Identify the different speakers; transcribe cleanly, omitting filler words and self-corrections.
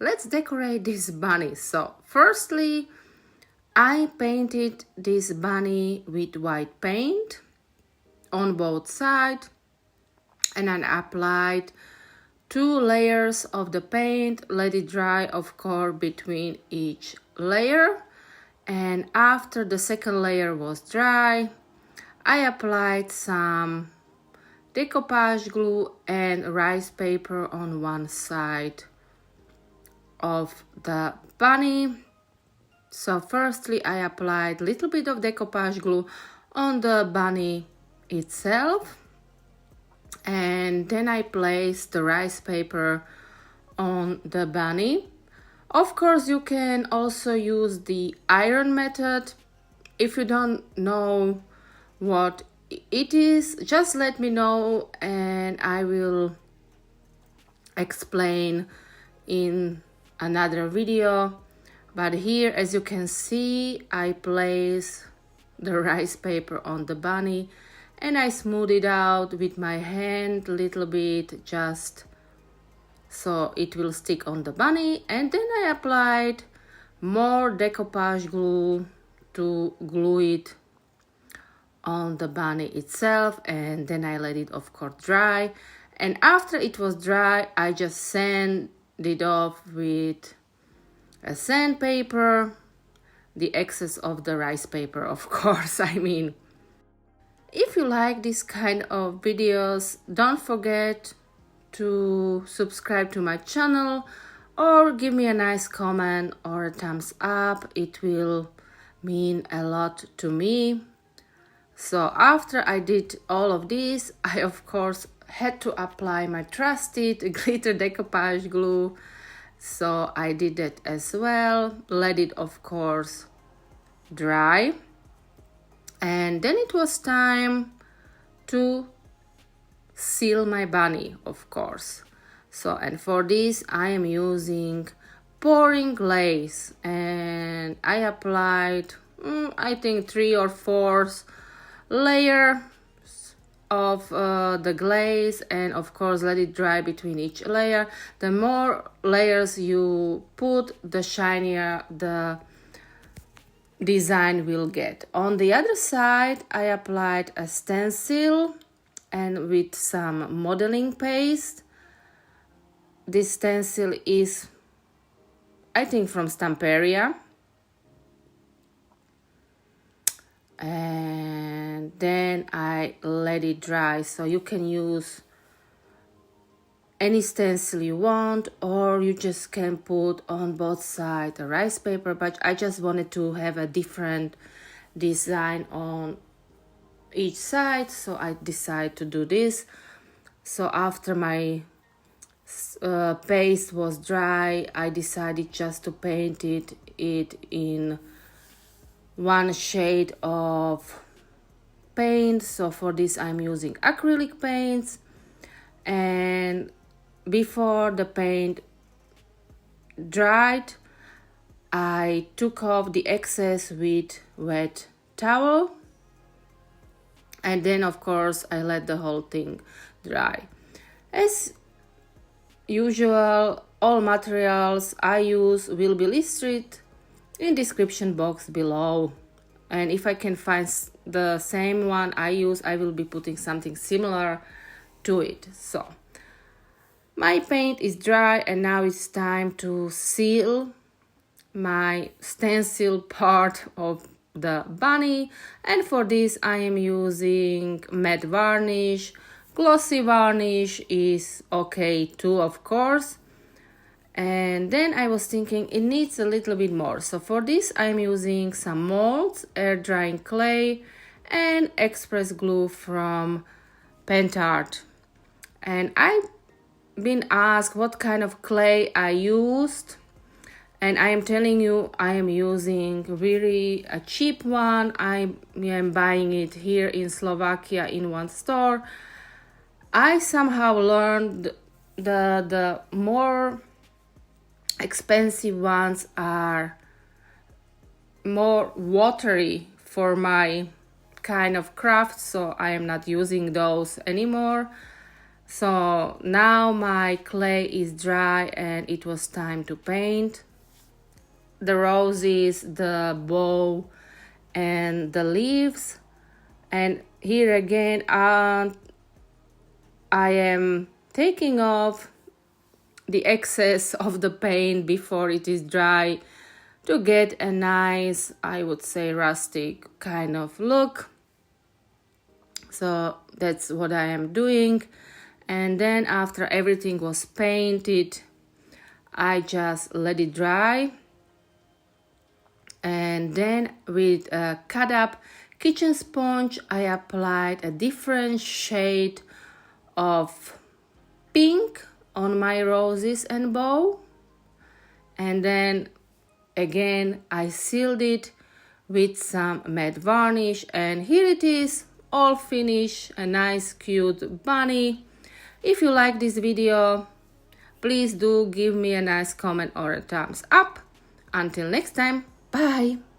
Speaker 1: let's decorate this bunny. So firstly, I painted this bunny with white paint on both sides, and then applied 2 layers of the paint, let it dry of course between each layer, and after the second layer was dry, I applied some decoupage glue and rice paper on one side of the bunny. So firstly I applied a little bit of decoupage glue on the bunny itself, and then I placed the rice paper on the bunny. Of course you can also use the iron method. If you don't know what it is, just let me know and I will explain in another video. But here, as you can see, I place the rice paper on the bunny and I smooth it out with my hand a little bit, just so it will stick on the bunny. And then I applied more decoupage glue to glue it on the bunny itself, and then I let it of course dry. And after it was dry, I just sanded it off with a sandpaper, the excess of the rice paper of course. I mean, if you like this kind of videos, don't forget to subscribe to my channel or give me a nice comment or a thumbs up. It will mean a lot to me. So after I did all of this, I of course had to apply my trusted glitter decoupage glue. So I did that as well, let it of course dry, and then it was time to seal my bunny of course. So, and for this I am using pouring glaze, and I applied I think 3 or 4 layers of the glaze, and of course let it dry between each layer. The more layers you put, the shinier the design will get. On the other side I applied a stencil and with some modeling paste. This stencil is I think from Stamperia, and then I let it dry. So you can use any stencil you want, or you just can put on both sides a rice paper, but I just wanted to have a different design on each side, so I decided to do this. So after my paste was dry, I decided just to paint it in one shade of paint. So for this I'm using acrylic paints, and before the paint dried I took off the excess with wet towel, and then of course I let the whole thing dry. As usual, all materials I use will be listed in description box below, and if I can find the same one I use, I will be putting something similar to it. So my paint is dry, and now it's time to seal my stencil part of the bunny, and for this I am using matte varnish. Glossy varnish is okay too, of course. And then I was thinking it needs a little bit more, so for this I'm using some molds, air drying clay and express glue from Pentart. And I've been asked what kind of clay I used, and I am telling you I am using really a cheap one. I am buying it here in Slovakia in one store. I somehow learned the more expensive ones are more watery for my kind of craft, so I am not using those anymore. So now my clay is dry and it was time to paint the roses, the bow, and the leaves. And here again, I am taking off the excess of the paint before it is dry to get a nice, I would say, rustic kind of look. So that's what I am doing. And then after everything was painted, I just let it dry. And then with a cut up kitchen sponge, I applied a different shade of pink on my roses and bow. And then again, I sealed it with some matte varnish. And here it is, all finished, a nice cute bunny. If you like this video, please do give me a nice comment or a thumbs up. Until next time, bye!